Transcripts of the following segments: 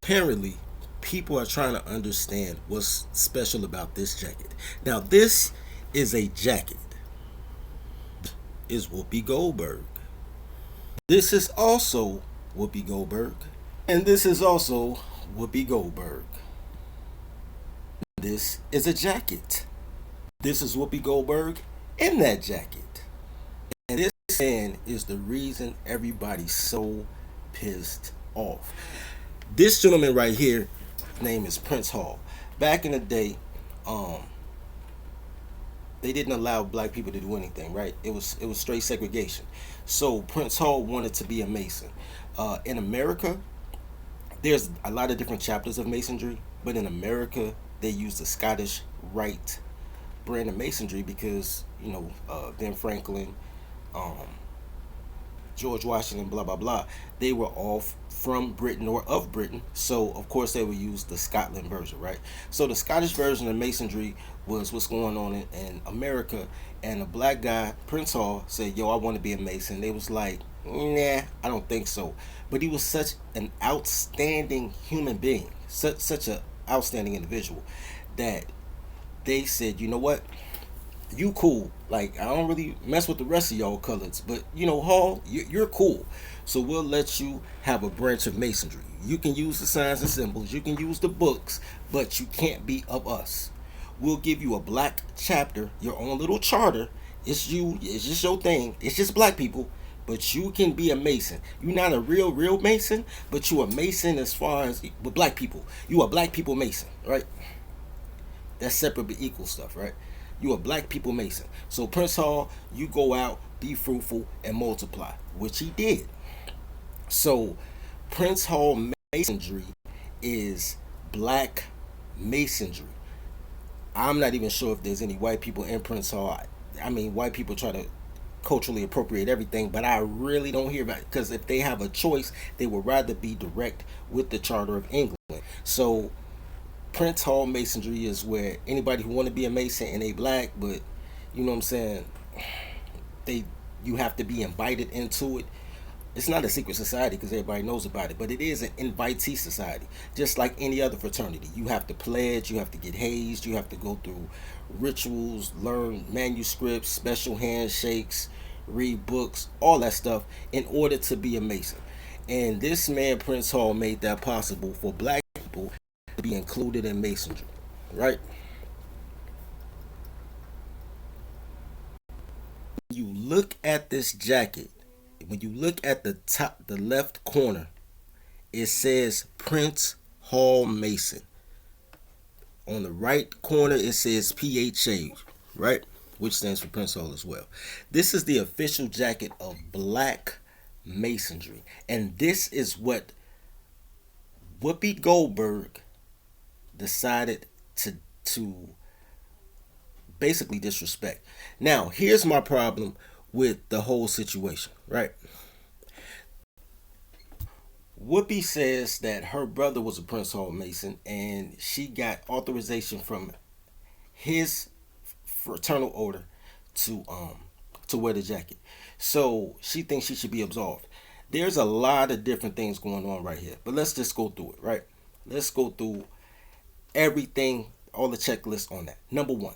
Apparently, people are trying to understand what's special about this jacket. Now, this is a jacket. Is Whoopi Goldberg. This is also Whoopi Goldberg. And this is also Whoopi Goldberg. This is a jacket. This is Whoopi Goldberg in that jacket. And this man is the reason everybody's so pissed off. This gentleman right here, his name is Prince Hall. Back in the day, um, they didn't allow black people to do anything, right? It was straight segregation. So Prince Hall wanted to be a Mason. In America, there's a lot of different chapters of Masonry, but in America, they use the Scottish Rite brand of Masonry because Ben Franklin, um, George Washington, blah blah blah. They were all from Britain or of Britain, so of course they would use the Scotland version, right? So the Scottish version of Masonry was what's going on in America, and a black guy, Prince Hall, said, "Yo, I want to be a Mason." They was like, "Nah, I don't think so." But he was such an outstanding human being, such a outstanding individual, that they said, "You know what? You cool. Like, I don't really mess with the rest of y'all colors, but Hall, you're cool. So we'll let you have a branch of masonry. You can use the signs and symbols, you can use the books, but you can't be of us. We'll give you a black chapter, your own little charter. It's you. It's just your thing. It's just black people." But you can be a Mason. You're not a real Mason, but you a Mason as far as with black people. You a black people Mason, right? That's separate but equal stuff, right? You a black people Mason. So Prince Hall, you go out, be fruitful, and multiply, which he did. So Prince Hall Masonry is black masonry. I'm not even sure if there's any white people in Prince Hall. I mean, white people try to culturally appropriate everything, but I really don't hear about it because if they have a choice, they would rather be direct with the Charter of England. So Prince Hall Masonry is where anybody who want to be a Mason and they black, but you know what I'm saying, they you have to be invited into it. It's not a secret society because everybody knows about it, but it is an invitee society, just like any other fraternity. You have to pledge, you have to get hazed, you have to go through rituals, learn manuscripts, special handshakes, read books, all that stuff in order to be a Mason. And this man, Prince Hall, made that possible for black people to be included in Masonry, right? You look at this jacket, when you look at the top, the left corner, it says Prince Hall Mason. On the right corner, it says PHA, right? Which stands for Prince Hall as well. This is the official jacket of black masonry. And this is what Whoopi Goldberg decided to basically disrespect. Now, here's my problem with the whole situation, right? Whoopi says that her brother was a Prince Hall Mason and she got authorization from his fraternal order to wear the jacket. So she thinks she should be absolved. There's a lot of different things going on right here, but let's just go through it, right? Let's go through everything, all the checklists on that. Number one,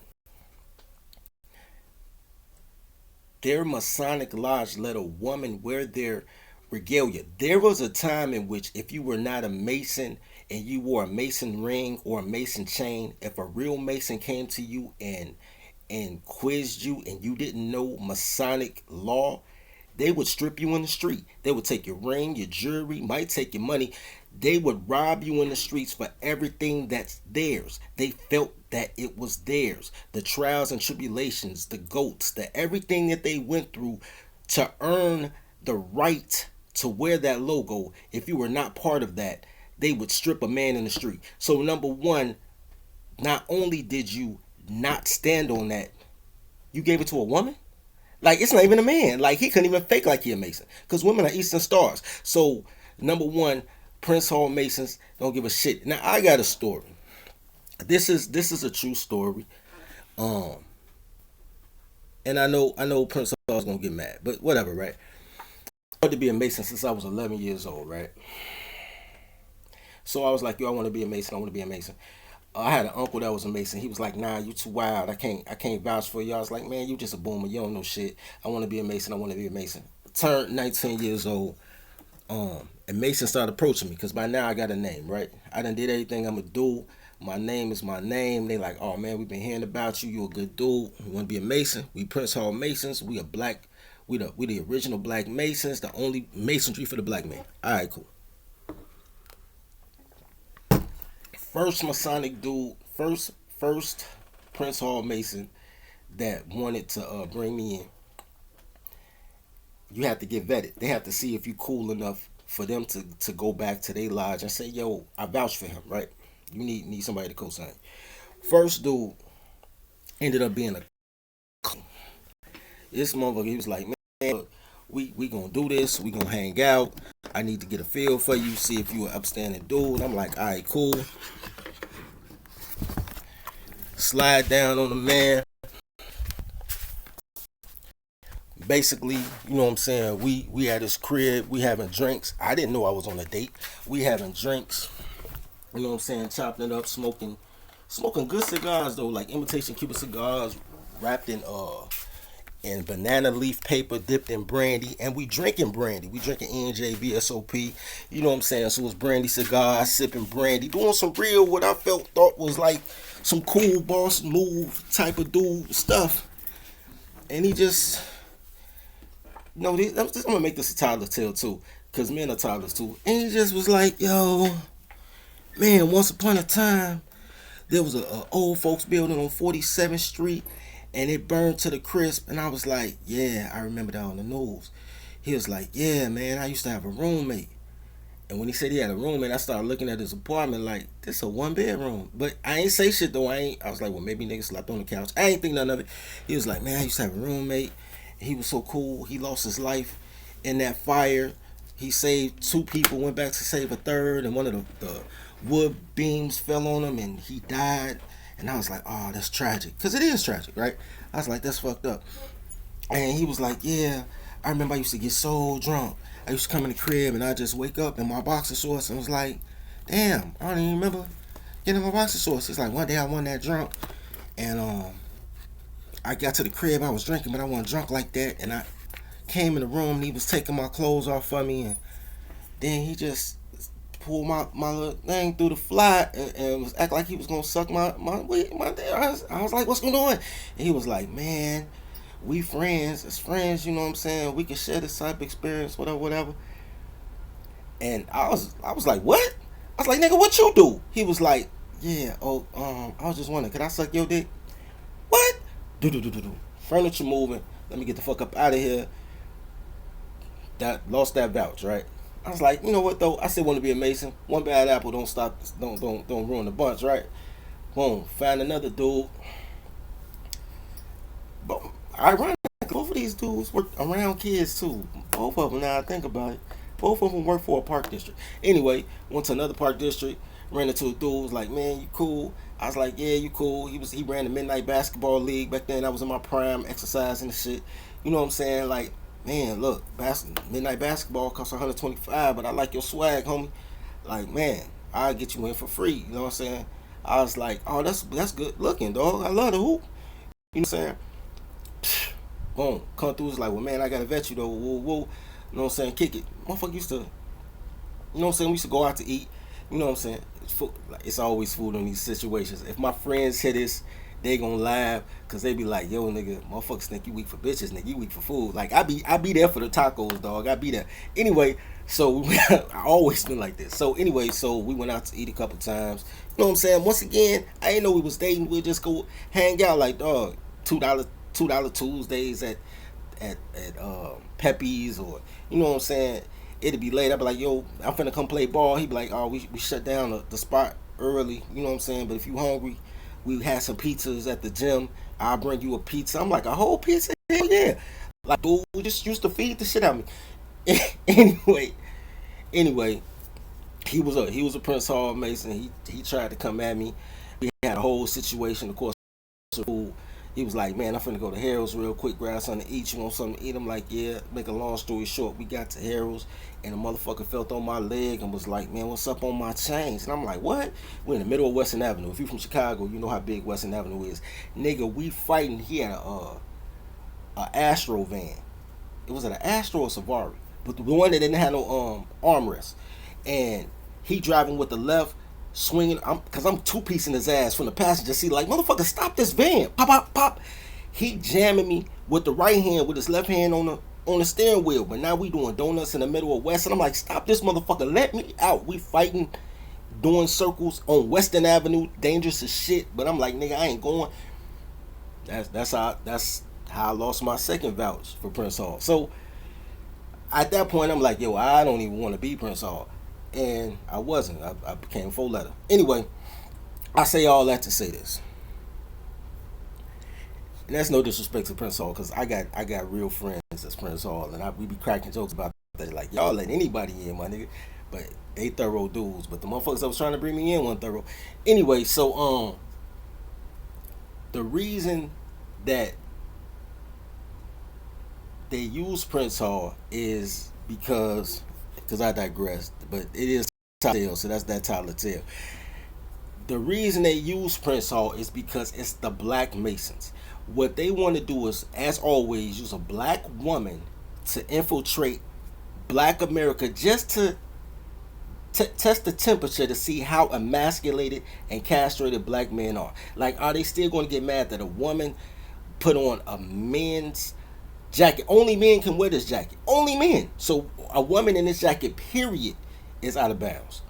their Masonic Lodge let a woman wear their regalia. There was a time in which if you were not a Mason and you wore a Mason ring or a Mason chain, if a real Mason came to you and quizzed you and you didn't know Masonic law, they would strip you in the street. They would take your ring, your jewelry, might take your money. They would rob you in the streets for everything that's theirs. They felt that it was theirs. The trials and tribulations, the goats, the everything that they went through to earn the right to wear that logo. If you were not part of that, they would strip a man in the street. So number one, not only did you not stand on that, you gave it to a woman. Like, it's not even a man. Like, he couldn't even fake like he a Mason. Because women are Eastern Stars. So, number one, Prince Hall Masons don't give a shit. Now, I got a story. This is a true story. Um, and I know Prince Hall's gonna get mad, but whatever, right? I wanted to be a Mason since I was 11 years old, right? So I was like, yo, I want to be a Mason. I want to be a Mason. I had an uncle that was a Mason. He was like, nah, you too wild. I can't vouch for you. I was like, man, you just a boomer. You don't know shit. I want to be a Mason. I want to be a Mason. Turned 19 years old. And Mason started approaching me because by now I got a name, right? I done did everything I'm gonna do. My name is my name. They like, oh man, we've been hearing about you. You a good dude. You want to be a Mason? We Prince Hall Masons. We a black. We the original black Masons. The only masonry for the black man. All right, cool. First Masonic dude. First Prince Hall Mason that wanted to bring me in. You have to get vetted. They have to see if you cool enough for them to go back to their lodge and say, yo, I vouch for him, right? You need somebody to co-sign. First dude ended up being a this motherfucker. He was like, man, we gonna do this. We gonna hang out. I need to get a feel for you, see if you an upstanding dude. I'm like, all right, cool. Slide down on the man. Basically, you know what I'm saying? We at his crib, we having drinks. I didn't know I was on a date. We having drinks, you know what I'm saying, chopping it up, smoking good cigars though, like imitation Cuban cigars wrapped in banana leaf paper dipped in brandy, and we drinking brandy. We drinking NJ VSOP, you know what I'm saying? So it's brandy cigars, sipping brandy, doing some real what I thought was like some cool boss move type of dude stuff. And he just no, I'm gonna make this a toddler tale too, cause men are toddlers too. And he just was like, "Yo, man, once upon a time, there was a old folks building on 47th Street, and it burned to the crisp." And I was like, "Yeah, I remember that on the news." He was like, "Yeah, man, I used to have a roommate." And when he said he had a roommate, I started looking at his apartment like, this a one bedroom. But I ain't say shit though. I was like, well, maybe niggas slept on the couch. I ain't think none of it. He was like, man, I used to have a roommate. He was so cool. He lost his life in that fire. He saved two people, went back to save a third, and one of the wood beams fell on him and he died. And I was like, oh, that's tragic. Because it is tragic, right? I was like, that's fucked up. And he was like, yeah, I remember I used to get so drunk. I used to come in the crib and I just wake up in my boxer shorts and was like, damn, I don't even remember getting my boxer shorts. It's like one day I wasn't that drunk and I got to the crib, I was drinking, but I wasn't drunk like that. And I came in the room and he was taking my clothes off for me, and then he just pulled my little thing through the fly and was acting like he was gonna suck my dick. I was like, what's going on? And he was like, man, we friends, as friends, you know what I'm saying? We can share this type of experience, whatever, whatever. And I was like, what? I was like, nigga, what you do? He was like, yeah, I was just wondering, could I suck your dick? What? Do. Furniture moving. Let me get the fuck up out of here. That lost that vouch, right? I was like, you know what though? I still want to be a Mason. One bad apple don't ruin the bunch, right? Boom. Find another dude. But ironic, both of these dudes work around kids too. Both of them. Now I think about it. Both of them work for a park district. Anyway, went to another park district. Ran into a dude. Was like, man, you cool? I was like, yeah, you cool. He ran the midnight basketball league back then. I was in my prime, exercising and shit. You know what I'm saying? Like, man, look, midnight basketball costs 125, but I like your swag, homie. Like, man, I'll get you in for free. You know what I'm saying? I was like, oh, that's good looking, dog. I love the hoop. You know what I'm saying? Boom, come through. It's like, well, man, I gotta vet you though. Whoa, whoa. You know what I'm saying? Kick it. Motherfucker used to, you know what I'm saying? We used to go out to eat. You know what I'm saying? It's always food in these situations. If my friends hear this, they gonna laugh because they be like, yo, nigga, motherfuckers think you weak for bitches, nigga. You weak for food. Like, I be there for the tacos, dog. I be there. Anyway, so I always been like this. So anyway, so we went out to eat a couple times. You know what I'm saying? Once again, I didn't know we was dating. We'd just go hang out like, dog, $2 Tuesdays at Pepe's, or you know what I'm saying. It'd be late. I'd be like, yo, I'm finna come play ball. He'd be like, oh, we shut down the spot early. You know what I'm saying. But if you hungry, we had some pizzas at the gym. I'll bring you a pizza. I'm like, a whole pizza? Hell yeah. Like, dude, we just used to feed the shit out of me. anyway, he was a Prince Hall Mason. He tried to come at me. We had a whole situation, of course. He was like, man, I'm finna go to Harold's real quick, grab something to eat. You want something to eat? I'm like, yeah. Make a long story short, we got to Harold's, and the motherfucker felt on my leg and was like, man, what's up on my chains? And I'm like, what? We're in the middle of Western Avenue. If you're from Chicago, you know how big Western Avenue is. Nigga, we fighting. He had a Astro van. It was an Astro or Safari, but the one that didn't have no armrest. And he driving with the left, swinging. Cause I'm two piecing his ass from the passenger seat. Like, motherfucker, stop this van! Pop, pop, pop. He jamming me with the right hand, with his left hand on the steering wheel. But now we doing donuts in the middle of West, and I'm like, stop this motherfucker! Let me out! We fighting, doing circles on Western Avenue, dangerous as shit. But I'm like, nigga, I ain't going. That's how I lost my second vouch for Prince Hall. So at that point, I'm like, yo, I don't even want to be Prince Hall. And I wasn't. I became full letter. Anyway, I say all that to say this. And that's no disrespect to Prince Hall, because I got real friends that's Prince Hall, and we be cracking jokes about that. Like, y'all let anybody in, my nigga. But they thorough dudes. But the motherfuckers that was trying to bring me in weren't thorough. Anyway, so the reason that they use Prince Hall is because I digressed, but it is tale, so that's that Toddler tale. The reason they use Prince Hall is because it's the Black Masons. What they want to do is, as always, use a black woman to infiltrate Black America, just to test the temperature to see how emasculated and castrated black men are. Like, are they still going to get mad that a woman put on a men's jacket? Only men can wear this jacket. Only men. So a woman in this jacket, period, is out of bounds.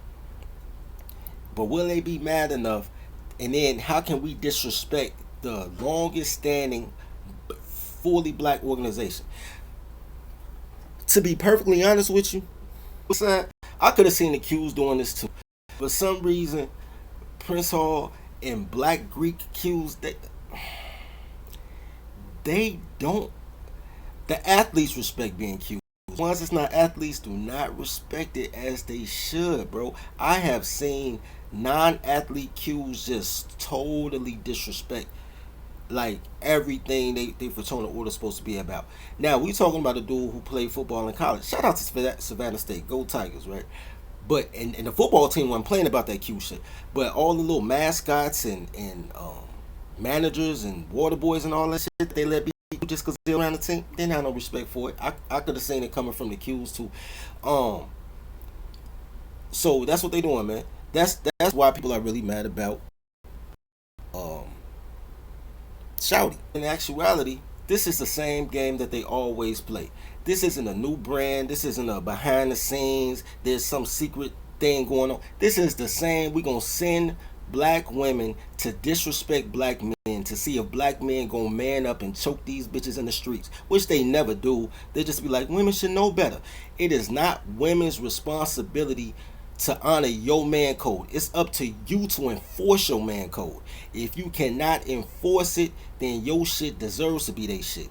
But will they be mad enough? And then how can we disrespect the longest standing fully black organization? To be perfectly honest with you, I could have seen the Qs doing this too. For some reason, Prince Hall and Black Greek Qs, they don't. The athletes respect being Qs. Ones that's not athletes do not respect it as they should, bro. I have seen non-athlete Qs just totally disrespect like everything they fraternal order is supposed to be about. Now we talking about a dude who played football in college. Shout out to Savannah State, go Tigers, right? But and the football team wasn't playing about that Q shit. But all the little mascots and managers and water boys and all that shit they let be just because they're around the team, they didn't have no respect for it. I could have seen it coming from the Qs too. So that's what they doing, man. That's why people are really mad about Shouty. In actuality, this is the same game that they always play. This isn't a new brand. This isn't a behind the scenes. There's some secret thing going on. This is the same. We're going to send black women to disrespect black men to see if black men gonna man up and choke these bitches in the streets, which they never do. They just be like, women should know better. It is not women's responsibility to honor your man code. It's up to you to enforce your man code. If you cannot enforce it, then your shit deserves to be they shit.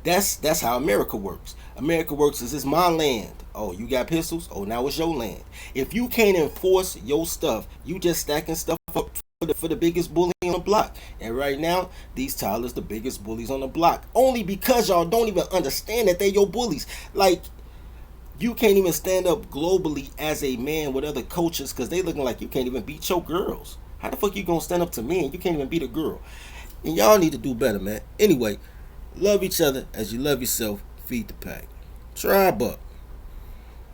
That's how America works. America works as it's my land. Oh, you got pistols? Oh, now it's your land. If you can't enforce your stuff, you just stacking stuff up for the biggest bully on the block. And right now, these Toddlers the biggest bullies on the block. Only because y'all don't even understand that they're your bullies. Like, you can't even stand up globally as a man with other coaches because they looking like you can't even beat your girls. How the fuck you gonna stand up to men? You can't even beat a girl. And y'all need to do better, man. Anyway, love each other as you love yourself. Feed the pack. Tribe up.